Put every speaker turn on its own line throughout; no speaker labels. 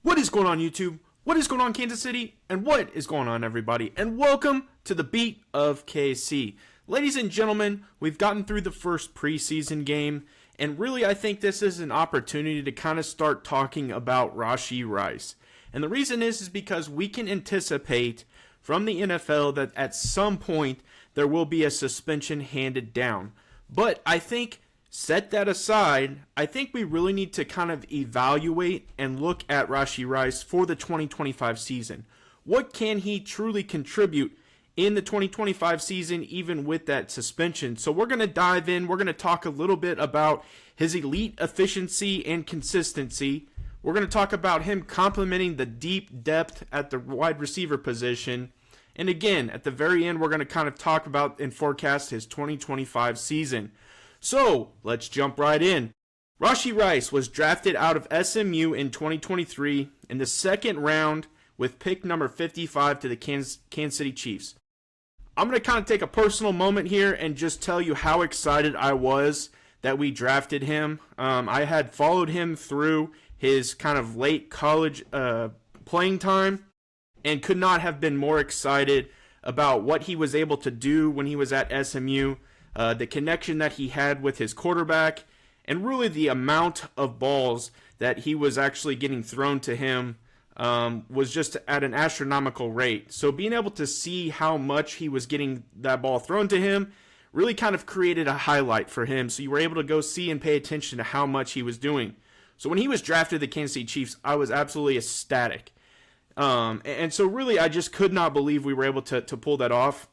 What is going on, YouTube? What is going on, Kansas City? And what is going on, everybody? And welcome to the Beat of KC. Ladies and gentlemen, we've gotten through the first preseason game, and really I think this is an opportunity to kind of start talking about Rashee Rice. And the reason is because we can anticipate from the NFL that at some point there will be a suspension handed down. But I think, set that aside, I think we really need to kind of evaluate and look at Rashee Rice for the 2025 season. What can he truly contribute in the 2025 season, even with that suspension? So we're going to dive in. We're going to talk a little bit about his elite efficiency and consistency. We're going to talk about him complementing the deep depth at the wide receiver position. And again, at the very end, we're going to kind of talk about and forecast his 2025 season. So, let's jump right in. Rashee Rice was drafted out of SMU in 2023 in the second round with pick number 55 to the Kansas City Chiefs. I'm going to kind of take a personal moment here and just tell you how excited I was that we drafted him. I had followed him through his kind of late college playing time and could not have been more excited about what he was able to do when he was at SMU. The connection that he had with his quarterback, and really the amount of balls that he was actually getting thrown to him was just at an astronomical rate. So being able to see how much he was getting that ball thrown to him really kind of created a highlight for him. So you were able to go see and pay attention to how much he was doing. So when he was drafted to the Kansas City Chiefs, I was absolutely ecstatic. And so really I just could not believe we were able to pull that off.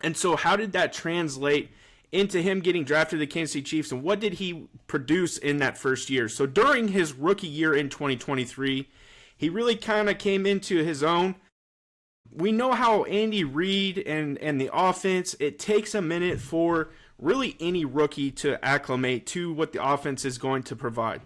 And so how did that translate into him getting drafted to the Kansas City Chiefs, and what did he produce in that first year? So during his rookie year in 2023, he really kind of came into his own. We know how Andy Reid and the offense, it takes a minute for really any rookie to acclimate to what the offense is going to provide.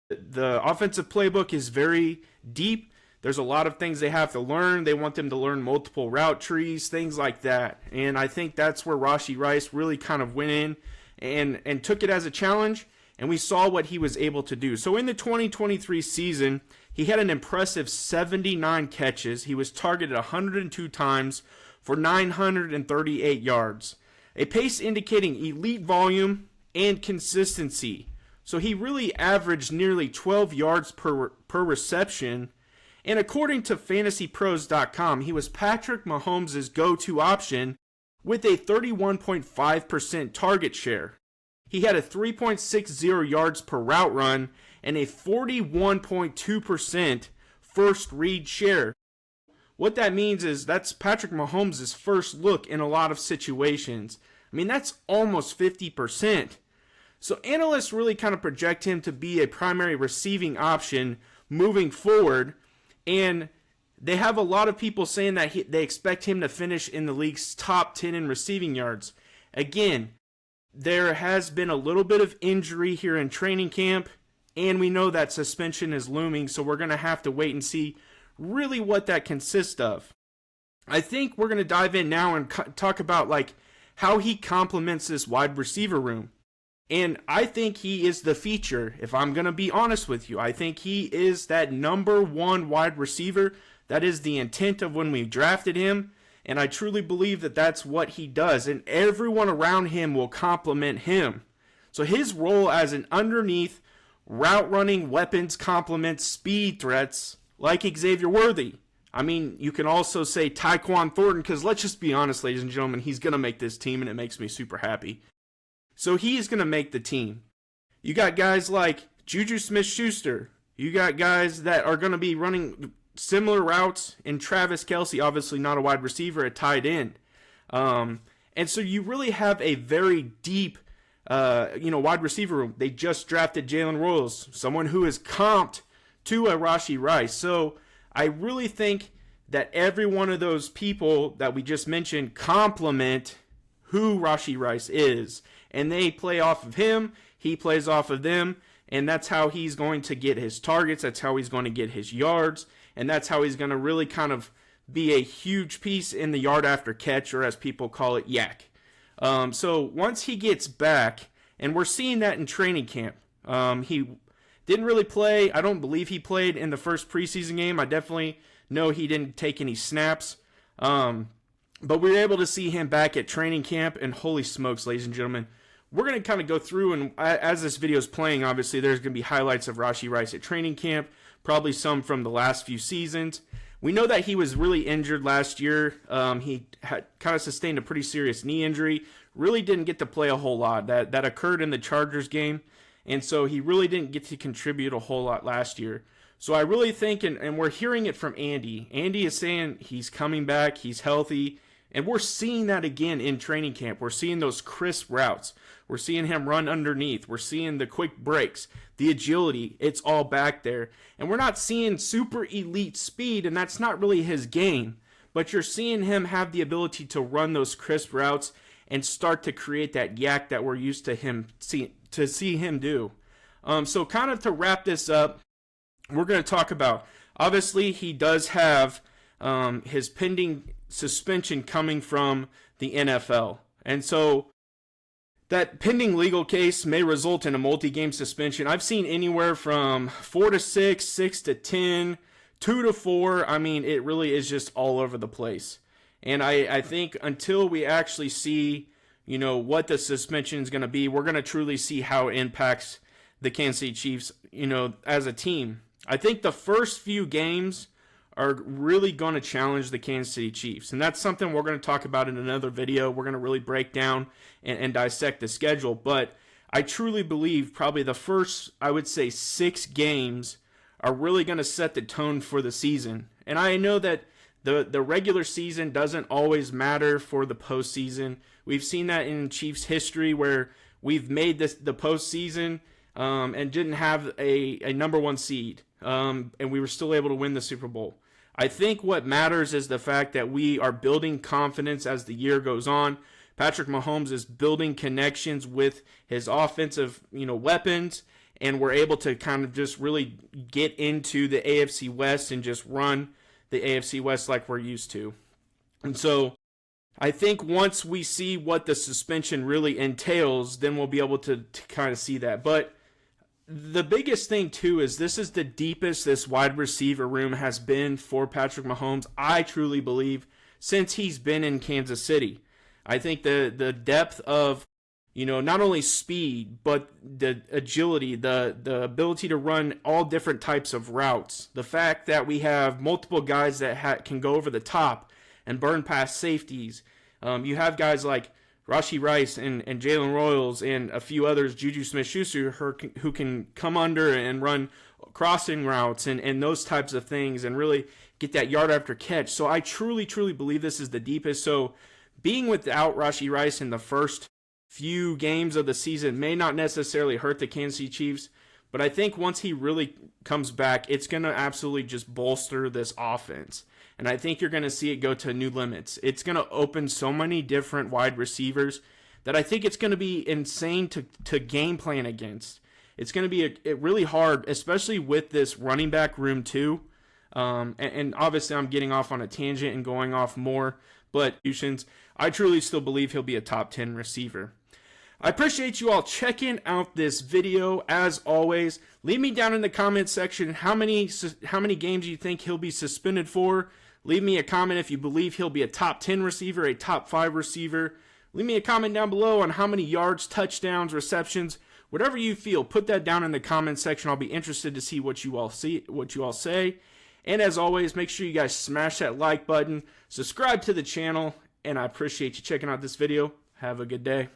The offensive playbook is very deep. There's a lot of things they have to learn. They want them to learn multiple route trees, things like that. And I think that's where Rashee Rice really kind of went in and took it as a challenge, and we saw what he was able to do. So in the 2023 season, he had an impressive 79 catches. He was targeted 102 times for 938 yards, a pace indicating elite volume and consistency. So he really averaged nearly 12 yards per reception. And according to FantasyPros.com, he was Patrick Mahomes' go-to option with a 31.5% target share. He had a 3.60 yards per route run and a 41.2% first read share. What that means is that's Patrick Mahomes' first look in a lot of situations. I mean, that's almost 50%. So analysts really kind of project him to be a primary receiving option moving forward. And they have a lot of people saying that they expect him to finish in the league's top 10 in receiving yards. Again, there has been a little bit of injury here in training camp, and we know that suspension is looming, so we're going to have to wait and see really what that consists of. I think we're going to dive in now and talk about like how he complements this wide receiver room. And I think he is the feature, if I'm going to be honest with you. I think he is that number one wide receiver. That is the intent of when we drafted him. And I truly believe that that's what he does. And everyone around him will complement him. So his role as an underneath, route running weapons complements speed threats like Xavier Worthy. I mean, you can also say Tyquan Thornton, because let's just be honest, ladies and gentlemen, he's going to make this team, and it makes me super happy. So he's going to make the team. You got guys like Juju Smith-Schuster. You got guys that are going to be running similar routes, and Travis Kelce, obviously not a wide receiver, at tight end. And so you really have a very deep, wide receiver room. They just drafted Jalen Royals, someone who is comped to a Rashee Rice. So I really think that every one of those people that we just mentioned complement who Rashee Rice is. And they play off of him, he plays off of them, and that's how he's going to get his targets, that's how he's going to get his yards, and that's how he's going to really kind of be a huge piece in the yard after catch, or as people call it, yak. So once he gets back, and we're seeing that in training camp, he Didn't really play. I don't believe he played in the first preseason game. I definitely know he didn't take any snaps. But we were able to see him back at training camp, and holy smokes, ladies and gentlemen, we're going to kind of go through, and as this video is playing, obviously, there's going to be highlights of Rashee Rice at training camp, probably some from the last few seasons. We know that he was really injured last year. He had kind of sustained a pretty serious knee injury, really didn't get to play a whole lot. That occurred in the Chargers game, and so he really didn't get to contribute a whole lot last year. So I really think, and we're hearing it from Andy. Andy is saying he's coming back, he's healthy, and we're seeing that again in training camp. We're seeing those crisp routes. We're seeing him run underneath. We're seeing the quick breaks, the agility. It's all back there. And we're not seeing super elite speed, and that's not really his game. But you're seeing him have the ability to run those crisp routes and start to create that yak that we're used to see him do. So kind of to wrap this up, we're going to talk about, obviously he does have his pending suspension coming from the NFL. And so that pending legal case may result in a multi-game suspension. I've seen anywhere from 4 to 6, 6 to 10, 2 to 4. I mean, it really is just all over the place. And I think until we actually see, what the suspension is going to be, we're going to truly see how it impacts the Kansas City Chiefs, as a team. I think the first few games are really going to challenge the Kansas City Chiefs. And that's something we're going to talk about in another video. We're going to really break down and dissect the schedule. But I truly believe probably the first, I would say, 6 games are really going to set the tone for the season. And I know that the regular season doesn't always matter for the postseason. We've seen that in Chiefs history where we've made the postseason and didn't have a number 1 seed. And we were still able to win the Super Bowl. I think what matters is the fact that we are building confidence as the year goes on. Patrick Mahomes is building connections with his offensive, weapons, and we're able to kind of just really get into the AFC West and just run the AFC West like we're used to. And so I think once we see what the suspension really entails, then we'll be able to kind of see that. But the biggest thing, too, is this is the deepest this wide receiver room has been for Patrick Mahomes, I truly believe, since he's been in Kansas City. I think the depth of, not only speed, but the agility, the ability to run all different types of routes, the fact that we have multiple guys that can go over the top and burn past safeties. You have guys like Rashee Rice and Jalen Royals and a few others, Juju Smith-Schuster, who can come under and run crossing routes and those types of things and really get that yard after catch. So I truly, truly believe this is the deepest. So being without Rashee Rice in the first few games of the season may not necessarily hurt the Kansas City Chiefs, but I think once he really comes back, it's going to absolutely just bolster this offense. And I think you're going to see it go to new limits. It's going to open so many different wide receivers that I think it's going to be insane to game plan against. It's going to be really hard, especially with this running back room too. And obviously I'm getting off on a tangent and going off more, but I truly still believe he'll be a top 10 receiver. I appreciate you all checking out this video. As always, leave me down in the comment section how many games you think he'll be suspended for. Leave me a comment if you believe he'll be a top 10 receiver, a top 5 receiver. Leave me a comment down below on how many yards, touchdowns, receptions, whatever you feel. Put that down in the comment section. I'll be interested to see what you all say. And as always, make sure you guys smash that like button, subscribe to the channel, and I appreciate you checking out this video. Have a good day.